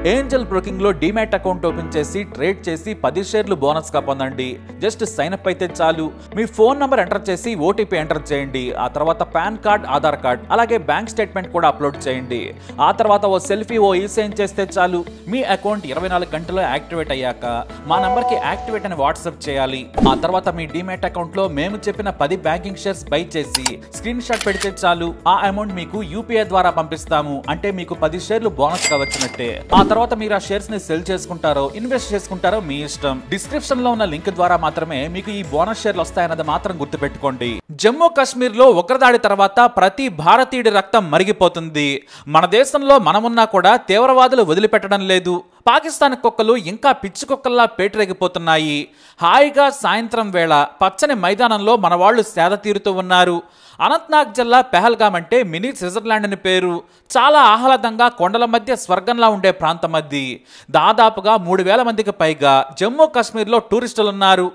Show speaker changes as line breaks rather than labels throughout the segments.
Angel broking లో demat account open చేసి trade చేసి 10 షేర్లు బోనస్ గా పొందండి. జస్ట్ సైన్ అప్ అయితే చాలు. మీ ఫోన్ నంబర్ ఎంటర్ చేసి ఓటీపీ ఎంటర్ చేయండి. ఆ తర్వాత పాన్ కార్డ్, ఆధార్ కార్డ్, అలాగే బ్యాంక్ స్టేట్మెంట్ కూడా అప్లోడ్ చేయండి. ఆ తర్వాత ఓ సెల్ఫీ, ఓ ఈ-సైన్ చేస్తే చాలు. మీ అకౌంట్ 24 గంటల్లో యాక్టివేట్ అయ్యాక మా నంబర్ కి యాక్టివేట్ అని వాట్సాప్ చేయాలి. ఆ తర్వాత మీ డీమ్యాట్ అకౌంట్ లో మేము చెప్పిన 10 బ్యాంకింగ్ షేర్స్ బై చేసి స్క్రీన్ షాట్ పెడితే చాలు. ఆ అమౌంట్ మీకు యూపీఐ ద్వారా పంపిస్తాము. అంటే మీకు 10 షేర్లు బోనస్ గా వచ్చినట్టే. ఆ తర్వాత మీరు ఆ షేర్స్ ని సెల్ చేసుకుంటారో ఇన్వెస్ట్ చేసుకుంటారో మీ ఇష్టం. డిస్క్రిప్షన్ లో ఉన్న లింక్ ద్వారా మాత్రమే మీకు ఈ బోనస్ షేర్లు వస్తాయన్నది మాత్రం గుర్తుపెట్టుకోండి. జమ్మూ కాశ్మీర్ లో ఉగ్రదాడి తర్వాత ప్రతి భారతీయుడి రక్తం మరిగిపోతుంది. మన దేశంలో మనమున్నా కూడా తీవ్రవాదులు వదిలిపెట్టడం లేదు. పాకిస్తాన్ కుక్కలు ఇంకా పిచ్చి కుక్కల్లా పేటరేగిపోతున్నాయి. హాయిగా సాయంత్రం వేళ పచ్చని మైదానంలో మన వాళ్ళు సేద తీరుతూ ఉన్నారు. అనంతనాగ్ జిల్లా పెహల్గామ్ అంటే మినీ స్విట్జర్లాండ్ అని పేరు. చాలా ఆహ్లాదంగా కొండల మధ్య స్వర్గంలా ఉండే ప్రాంతం అది. దాదాపుగా 3000 మందికి పైగా జమ్మూ కాశ్మీర్లో టూరిస్టులు ఉన్నారు.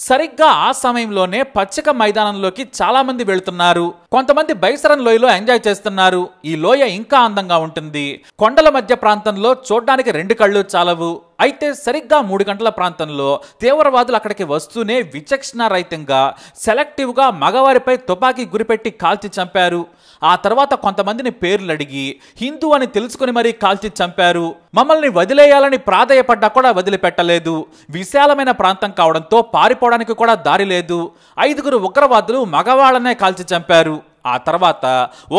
సరిగ్గా ఆ సమయంలోనే పచ్చిక మైదానంలోకి చాలా మంది వెళ్తున్నారు. కొంతమంది బైసరన్ లోయలో ఎంజాయ్ చేస్తున్నారు. ఈ లోయ ఇంకా అందంగా ఉంటుంది. కొండల మధ్య ప్రాంతంలో చూడ్డానికి 2 కళ్ళు చాలవు. అయితే సరిగ్గా 3 గంటల ప్రాంతంలో తీవ్రవాదులు అక్కడికి వస్తూనే విచక్షణ రహితంగా సెలెక్టివ్గా మగవారిపై తుపాకీ గురిపెట్టి కాల్చి చంపారు. ఆ తర్వాత కొంతమందిని పేర్లు అడిగి హిందూ అని తెలుసుకుని మరీ కాల్చి చంపారు. మమ్మల్ని వదిలేయాలని ప్రాధేయపడ్డా కూడా వదిలిపెట్టలేదు. విశాలమైన ప్రాంతం కావడంతో పారిపోవడానికి కూడా దారి లేదు. 5 ఉగ్రవాదులు మగవాళ్లనే కాల్చి చంపారు. ఆ తర్వాత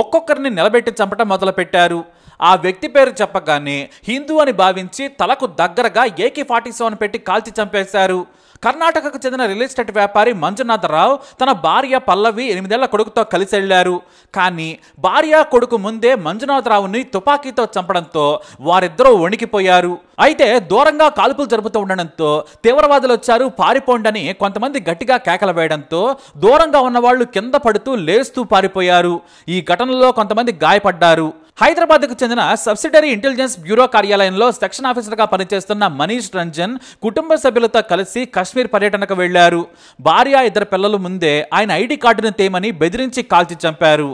ఒక్కొక్కరిని నిలబెట్టి చంపటం మొదలుపెట్టారు. ఆ వ్యక్తి పేరు చెప్పగానే హిందూ అని భావించి తలకు దగ్గరగా AK-47 పెట్టి కాల్చి చంపేశారు. కర్ణాటకకు చెందిన రియల్ ఎస్టేట్ వ్యాపారి మంజునాథరావు తన భార్య పల్లవి 8 ఏళ్ల కొడుకుతో కలిసి వెళ్లారు. కానీ భార్య కొడుకు ముందే మంజునాథరావుని తుపాకీతో చంపడంతో వారిద్దరూ వణికిపోయారు. అయితే దూరంగా కాల్పులు జరుపుతూ ఉండడంతో తీవ్రవాదులు వచ్చారు, పారిపోండని కొంతమంది గట్టిగా కేకలు వేయడంతో దూరంగా ఉన్న వాళ్ళు కింద పడుతూ లేస్తూ పారిపోయారు. ఈ ఘటనలో కొంతమంది గాయపడ్డారు. హైదరాబాద్కు చెందిన సబ్సిడరీ ఇంటెలిజెన్స్ బ్యూరో కార్యాలయంలో సెక్షన్ ఆఫీసర్గా పనిచేస్తున్న మనీష్ రంజన్ కుటుంబ సభ్యులతో కలిసి కాశ్మీర్ పర్యటనకు వెళ్లారు. భార్య 2 పిల్లలు ముందే ఆయన ఐడి కార్డును తేమని బెదిరించి కాల్చి చంపారు.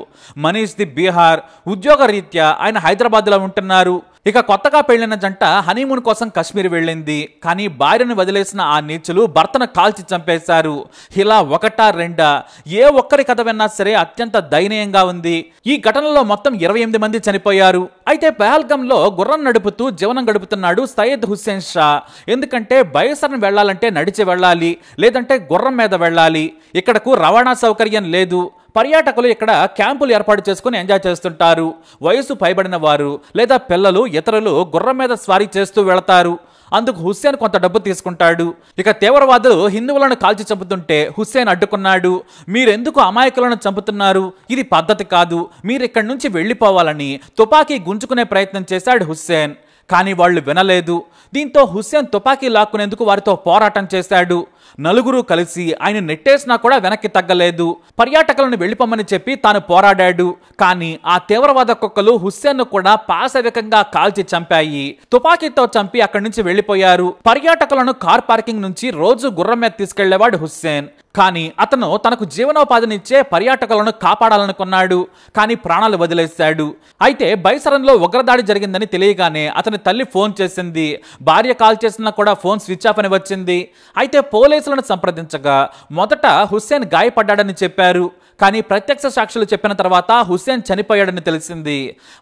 మనీష్ ది బీహార్. ఉద్యోగ రీత్యా ఆయన హైదరాబాద్లో ఉంటున్నారు. ఇక కొత్తగా పెళ్లిన జంట హనీమూన్ కోసం కాశ్మీర్ వెళ్ళింది. కానీ భార్యను వదిలేసిన ఆ నీచులు భర్తను కాల్చి చంపేశారు. ఇలా 1-2 ఏ ఒక్కరి కథ విన్నా సరే అత్యంత దయనీయంగా ఉంది. ఈ ఘటనలో మొత్తం 28 మంది చనిపోయారు. అయితే పెహల్గాంలో గుర్రం నడుపుతూ జీవనం గడుపుతున్నాడు సయ్యద్ హుస్సేన్ షా. ఎందుకంటే బైసరన్ వెళ్లాలంటే నడిచి వెళ్ళాలి, లేదంటే గుర్రం మీద వెళ్ళాలి. ఇక్కడకు రవాణా సౌకర్యం లేదు. పర్యాటకులు ఇక్కడ క్యాంపులు ఏర్పాటు చేసుకుని ఎంజాయ్ చేస్తుంటారు. వయసు పైబడిన వారు లేదా పిల్లలు ఇతరులు గుర్రం మీద స్వారీ చేస్తూ వెళతారు. అందుకు హుస్సేన్ కొంత డబ్బు తీసుకుంటాడు. ఇక తీవ్రవాదులు హిందువులను కాల్చి చంపుతుంటే హుస్సేన్ అడ్డుకున్నాడు. మీరెందుకు అమాయకులను చంపుతున్నారు? ఇది పద్ధతి కాదు. మీరు ఇక్కడి నుంచి వెళ్ళిపోవాలని తుపాకీ గుంజుకునే ప్రయత్నం చేశాడు హుస్సేన్. కానీ వాళ్ళు వినలేదు. దీంతో హుస్సేన్ తుపాకీ లాక్కునేందుకు వారితో పోరాటం చేశాడు. నలుగురు కలిసి ఆయన నెట్టేసినా కూడా వెనక్కి తగ్గలేదు. పర్యాటకులను వెళ్ళిపోమని చెప్పి తాను పోరాడాడు. కానీ ఆ తీవ్రవాద కుక్కలు హుస్సేన్ను కూడా పాశవికంగా కాల్చి చంపాయి. తుపాకీతో చంపి అక్కడి నుంచి వెళ్లిపోయారు. పర్యాటకులను కార్ పార్కింగ్ నుంచి రోజు గుర్రం మీద తీసుకెళ్లేవాడు హుస్సేన్. కానీ అతను తనకు జీవనోపాధినిచ్చే పర్యాటకులను కాపాడాలనుకున్నాడు. కానీ ప్రాణాలు వదిలేశాడు. అయితే బైసరన్లో ఉగ్రదాడి జరిగిందని తెలియగానే అతని తల్లి ఫోన్ చేసింది. భార్య కాల్ చేసినా కూడా ఫోన్ స్విచ్ ఆఫ్ అని వచ్చింది. అయితే పోలీసులను సంప్రదించగా మొదట హుస్సేన్ గాయపడ్డాడని చెప్పారు. కానీ ప్రత్యక్ష సాక్షులు చెప్పిన తర్వాత హుస్సేన్ చనిపోయాడని తెలిసింది.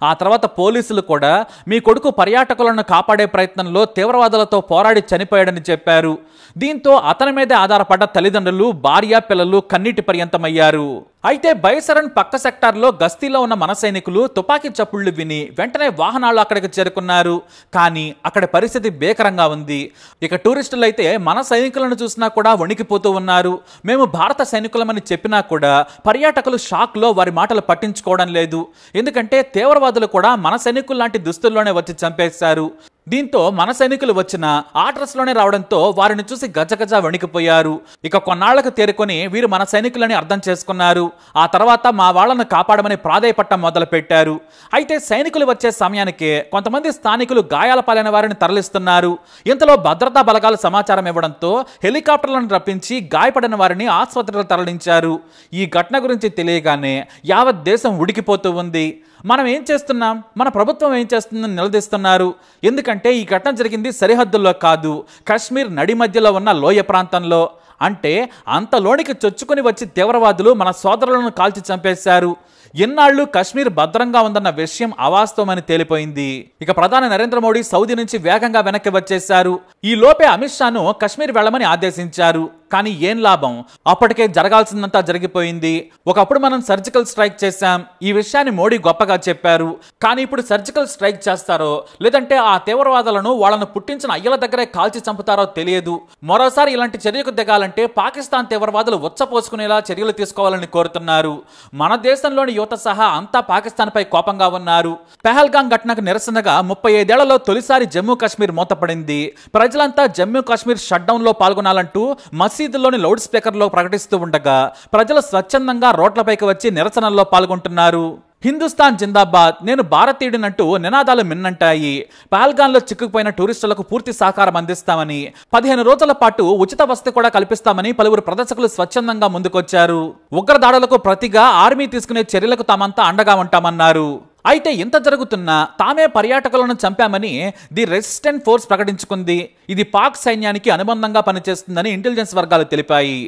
ఆ తర్వాత పోలీసులు కూడా మీ కొడుకు పర్యాటకులను కాపాడే ప్రయత్నంలో తీవ్రవాదులతో పోరాడి చనిపోయాడని చెప్పారు. దీంతో అతని మీదే ఆధారపడ్డ తల్లిదండ్రులు, భార్య, పిల్లలు కన్నీటి పర్యంతమయ్యారు. అయితే బైసరన్ పక్క సెక్టార్లో గస్తీలో ఉన్న మన సైనికులు తుపాకీ చప్పుళ్లు విని వెంటనే వాహనాలు అక్కడికి చేరుకున్నారు. కానీ అక్కడ పరిస్థితి భీకరంగా ఉంది. ఇక టూరిస్టులు అయితే మన సైనికులను చూసినా కూడా వణికిపోతూ ఉన్నారు. మేము భారత సైనికులమని చెప్పినా కూడా పర్యాటకులు షాక్లో వారి మాటలు పట్టించుకోవడం లేదు. ఎందుకంటే తీవ్రవాదులు కూడా మన సైనికులు లాంటి దుస్తుల్లోనే వచ్చి చంపేశారు. దీంతో మన సైనికులు వచ్చిన ఆ డ్రెస్లోనే రావడంతో వారిని చూసి గజగజ వణికిపోయారు. ఇక కొన్నాళ్లకు తేరుకొని వీరు మన సైనికులని అర్థం చేసుకున్నారు. ఆ తర్వాత మా వాళ్లను కాపాడమని ప్రాధేయపట్టం మొదలు పెట్టారు. అయితే సైనికులు వచ్చే సమయానికే కొంతమంది స్థానికులు గాయాల పాలైన వారిని తరలిస్తున్నారు. ఇంతలో భద్రతా బలగాలు సమాచారం ఇవ్వడంతో హెలికాప్టర్లను రప్పించి గాయపడిన వారిని ఆసుపత్రికి తరలించారు. ఈ ఘటన గురించి తెలియగానే యావత్ దేశం ఉడికిపోతూ ఉంది. మనం ఏం చేస్తున్నాం, మన ప్రభుత్వం ఏం చేస్తుందని నిలదీస్తున్నారు. ఎందుకంటే ఈ ఘటన జరిగింది సరిహద్దుల్లో కాదు, కాశ్మీర్ నడి మధ్యలో ఉన్న లోయ ప్రాంతంలో. అంటే అంతలోనికి చొచ్చుకుని వచ్చి తీవ్రవాదులు మన సోదరులను కాల్చి చంపేశారు. ఎన్నాళ్ళు కాశ్మీర్ భద్రంగా ఉందన్న విషయం అవాస్తవమని తేలిపోయింది. ఇక ప్రధాని నరేంద్ర మోడీ సౌదీ నుంచి వేగంగా వెనక్కి వచ్చేశారు. ఈ లోపే అమిత్ షాను కాశ్మీర్ వెళ్లమని ఆదేశించారు. కానీ ఏం లాభం, అప్పటికే జరగాల్సిందంతా జరిగిపోయింది. ఒకప్పుడు మనం సర్జికల్ స్ట్రైక్ చేశాం, ఈ విషయాన్ని మోడీ గొప్పగా చెప్పారు. కానీ ఇప్పుడు సర్జికల్ స్ట్రైక్ చేస్తారో లేదంటే ఆ తీవ్రవాదులను వాళ్ళను పుట్టించిన అయ్యల దగ్గరే కాల్చి చంపుతారో తెలియదు. మరోసారి ఇలాంటి చర్యకు దిగాలంటే పాకిస్తాన్ తీవ్రవాదులు ఉచ్చపోసుకునేలా చర్యలు తీసుకోవాలని కోరుతున్నారు. మన దేశంలోని యువత సహా అంతా పాకిస్తాన్ పై కోపంగా ఉన్నారు. పెహల్గాం ఘటనకు నిరసనగా 35 ఏళ్లలో తొలిసారి జమ్మూ కాశ్మీర్ మూతపడింది. ప్రజలంతా జమ్మూ కాశ్మీర్ షట్ డౌన్ లో పాల్గొనాలంటూ మసీదుల్లోని లౌడ్ స్పీకర్లో ప్రకటిస్తూ ఉండగా ప్రజలు స్వచ్ఛందంగా రోడ్లపైకి వచ్చి నిరసనల్లో పాల్గొంటున్నారు. హిందుస్థాన్ జిందాబాద్, నేను భారతీయుడినంటూ నినాదాలు మిన్నంటాయి. పహల్గాన్లో చిక్కుకుపోయిన టూరిస్టులకు పూర్తి సహకారం అందిస్తామని, 15 రోజుల పాటు ఉచిత వసతి కూడా కల్పిస్తామని పలువురు ప్రదర్శకులు స్వచ్ఛందంగా ముందుకొచ్చారు. ఉగ్రదాడులకు ప్రతిగా ఆర్మీ తీసుకునే చర్యలకు తామంతా అండగా ఉంటామన్నారు. అయితే ఇంత జరుగుతున్నా తామే పర్యాటకులను చంపామని ది రెసిస్టెంట్ ఫోర్స్ ప్రకటించుకుంది. ఇది పాక్ సైన్యానికి అనుబంధంగా పనిచేస్తుందని ఇంటెలిజెన్స్ వర్గాలు తెలిపాయి.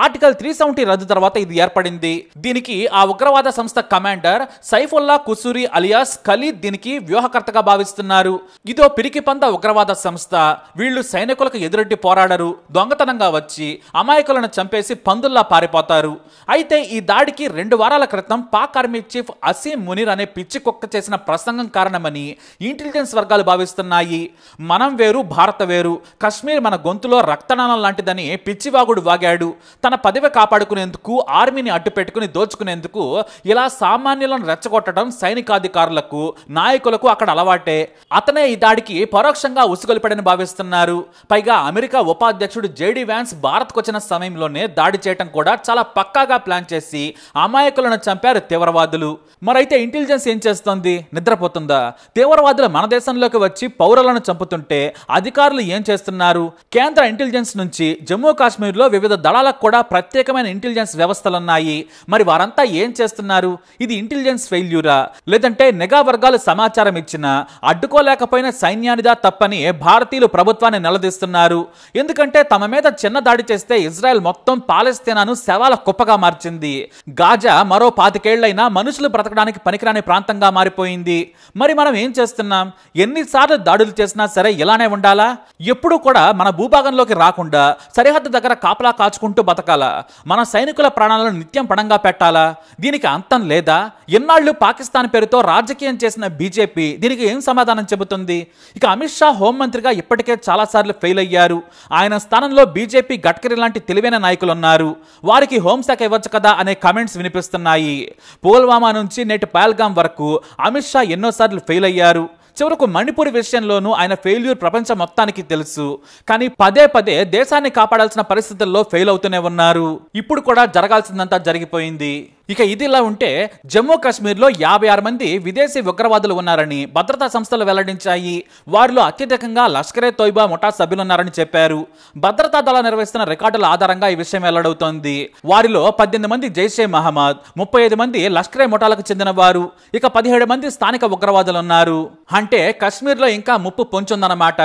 ఆర్టికల్ 370 రద్దు తర్వాత ఇది ఏర్పడింది. దీనికి ఆ ఉగ్రవాద సంస్థ కమాండర్ సైఫుల్లా కుసూరి అలియాస్ ఖలీద్ దీనికి వ్యూహకర్తగా భావిస్తున్నారు. ఇదో పిరికిపంద ఉగ్రవాద సంస్థ. వీళ్లు సైనికులకు ఎదురెట్టి పోరాడరు, దొంగతనంగా వచ్చి అమాయకులను చంపేసి పందుల్లా పారిపోతారు. అయితే ఈ దాడికి 2 వారాల క్రితం పాక్ ఆర్మీ చీఫ్ అసీం మునీర్ అనే పిచ్చి కుక్క చేసిన ప్రసంగం కారణమని ఇంటెలిజెన్స్ వర్గాలు భావిస్తున్నాయి. మనం వేరు, భారత వేరు, కశ్మీర్ మన గొంతులో రక్తనాళం లాంటిదని పిచ్చివాగుడు వాగాడు. తన పదవి కాపాడుకునేందుకు ఆర్మీని అడ్డుపెట్టుకుని దోచుకునేందుకు ఇలా సామాన్యులను రెచ్చగొట్టడం సైనికాధికారులకు, నాయకులకు అక్కడ అలవాటే. అతనే ఈ దాడికి పరోక్షంగా ఉసుగొలిపడని భావిస్తున్నారు. పైగా అమెరికా ఉపాధ్యక్షుడు జేడీ వ్యాన్స్ భారత్కు వచ్చిన సమయంలోనే దాడి చేయడం కూడా చాలా పక్కాగా ప్లాన్ చేసి అమాయకులను చంపారు తీవ్రవాదులు. మరైతే ఇంటెలిజెన్స్ ఏం చేస్తోంది? నిద్రపోతుందా? తీవ్రవాదులు మన దేశంలోకి వచ్చి పౌరులను చంపుతుంటే అధికారులు ఏం చేస్తున్నారు? కేంద్ర ఇంటెలిజెన్స్ నుంచి జమ్మూ కాశ్మీర్లో వివిధ దళాలకు కూడా ప్రత్యేకమైన ఇంటెలిజెన్స్ వ్యవస్థలున్నాయి. మరి వారంతా ఏం చేస్తున్నారు? ఇది ఇంటెలిజెన్స్ ఫెయిల్యూరా, లేదంటే నిఘా వర్గాలు సమాచారం ఇచ్చినా అడ్డుకోలేకపోయిన సైన్యానిదా తప్పని భారతీయులు ప్రభుత్వాన్ని నిలదీస్తున్నారు. ఎందుకంటే తమ మీద చిన్న దాడి చేస్తే ఇజ్రాయెల్ మొత్తం పాలస్తీనాను శవాల కుప్పగా మార్చింది. గాజా మరో 25 ఏళ్లైనా మనుషులు బ్రతకడానికి పనికిరాని ప్రాంతంగా మారిపోయింది. మరి మనం ఏం చేస్తున్నాం? ఎన్నిసార్లు దాడులు చేసినా సరే ఇలానే ఉండాలా? ఎప్పుడు కూడా మన భూభాగంలోకి రాకుండా సరిహద్దు దగ్గర కాపలా కాచుకుంటూ బతకాలా? మన సైనికుల ప్రాణాలను నిత్యం పణంగా పెట్టాలా? దీనికి అంతం లేదా? ఎన్నాళ్ళు పాకిస్తాన్ పేరుతో రాజకీయం చేసిన బీజేపీ దీనికి ఏం సమాధానం చెబుతుంది? ఇక అమిత్ షా హోంమంత్రిగా ఇప్పటికే చాలాసార్లు ఫెయిల్ అయ్యారు. ఆయన స్థానంలో బీజేపీ గడ్కరీ లాంటి తెలివైన నాయకులు ఉన్నారు. వారికి హోంశాఖ ఇవ్వచ్చు కదా అనే కామెంట్స్ వినిపిస్తున్నాయి. పుల్వామా నుంచి నేటి పహల్గాం వరకు అమిత్ షా ఎన్నోసార్లు ఫెయిల్ అయ్యారు. చివరకు మణిపూర్ విషయంలోనూ ఆయన ఫెయిల్యూర్ ప్రపంచం మొత్తానికి తెలుసు. కానీ పదే పదే దేశాన్ని కాపాడాల్సిన పరిస్థితుల్లో ఫెయిల్ అవుతూనే ఉన్నారు. ఇప్పుడు కూడా జరగాల్సిందంతా జరిగిపోయింది. ఇక ఇదిలా ఉంటే జమ్మూ కాశ్మీర్లో 56 మంది విదేశీ ఉగ్రవాదులు ఉన్నారని భద్రతా సంస్థలు వెల్లడించాయి. వారిలో అత్యధికంగా లష్కరే తోయిబా ముఠా సభ్యులున్నారని చెప్పారు. భద్రతా దళాలు నిర్వహిస్తున్న రికార్డుల ఆధారంగా ఈ విషయం వెల్లడవుతోంది. వారిలో 18 మంది జైషే మహమ్మద్, 35 మంది లష్కరే ముఠాలకు చెందిన వారు, ఇక 17 మంది స్థానిక ఉగ్రవాదులు ఉన్నారు. అంటే కాశ్మీర్లో ఇంకా ముప్పు పొంచుందన్నమాట.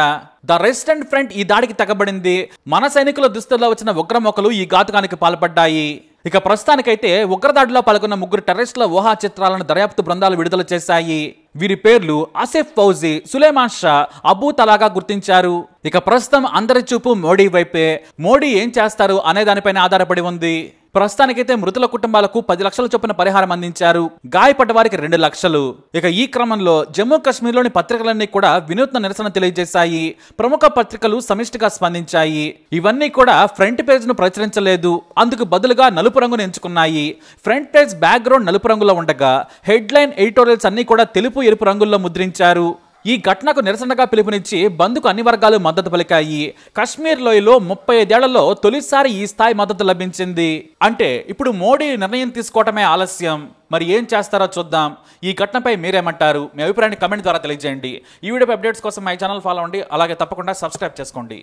ద రెసిస్టెంట్ ఫ్రంట్ ఈ దాడికి తెగబడింది. మన సైనికుల దుస్తుల్లో వచ్చిన ఉగ్రమొక్కలు ఈ ఘాతుకానికి పాల్పడ్డాయి. ఇక ప్రస్తుతానికైతే ఉగ్రదాడిలో పాల్గొన్న 3 టెర్రరిస్టుల ఊహా చిత్రాలను దర్యాప్తు బృందాలు విడుదల చేశాయి. వీరి పేర్లు ఆసిఫ్ ఫౌజీ, సులేమాన్ షా, అబూ తలాగా గుర్తించారు. ఇక ప్రస్తుతం అందరి చూపు మోడీ వైపే. మోడీ ఏం చేస్తారు అనే దానిపైన ఆధారపడి ఉంది. ప్రస్తుతానికైతే మృతుల కుటుంబాలకు 10 లక్షల చొప్పున పరిహారం అందించారు. గాయపడ్డ వారికి 2 లక్షలు. ఇక ఈ క్రమంలో జమ్మూ కాశ్మీర్లోని పత్రికలన్నీ కూడా వినూత్న నిరసన తెలియజేశాయి. ప్రముఖ పత్రికలు సమిష్టిగా స్పందించాయి. ఇవన్నీ కూడా ఫ్రంట్ పేజ్ ను ప్రచురించలేదు. అందుకు బదులుగా నలుపు రంగును ఎంచుకున్నాయి. ఫ్రంట్ పేజ్ బ్యాక్గ్రౌండ్ నలుపు రంగులో ఉండగా హెడ్లైన్ ఎడిటోరియల్స్ అన్ని కూడా తెలుపు, ఎరుపు రంగుల్లో ముద్రించారు. ఈ ఘటనకు నిరసనగా పిలుపునిచ్చి బంద్కు అన్ని వర్గాలు మద్దతు పలికాయి. కాశ్మీర్ లోయలో 35 ఏళ్లలో తొలిసారి ఈ స్థాయి మద్దతు లభించింది. అంటే ఇప్పుడు మోడీ నిర్ణయం తీసుకోవటమే ఆలస్యం. మరి ఏం చేస్తారో చూద్దాం. ఈ ఘటనపై మీరేమంటారు? మీ అభిప్రాయాన్ని కమెంట్ ద్వారా తెలియజేయండి. ఈ వీడియో అప్డేట్స్ కోసం మై ఛానల్ ఫాలో అవ్వండి. అలాగే తప్పకుండా సబ్స్క్రైబ్ చేసుకోండి.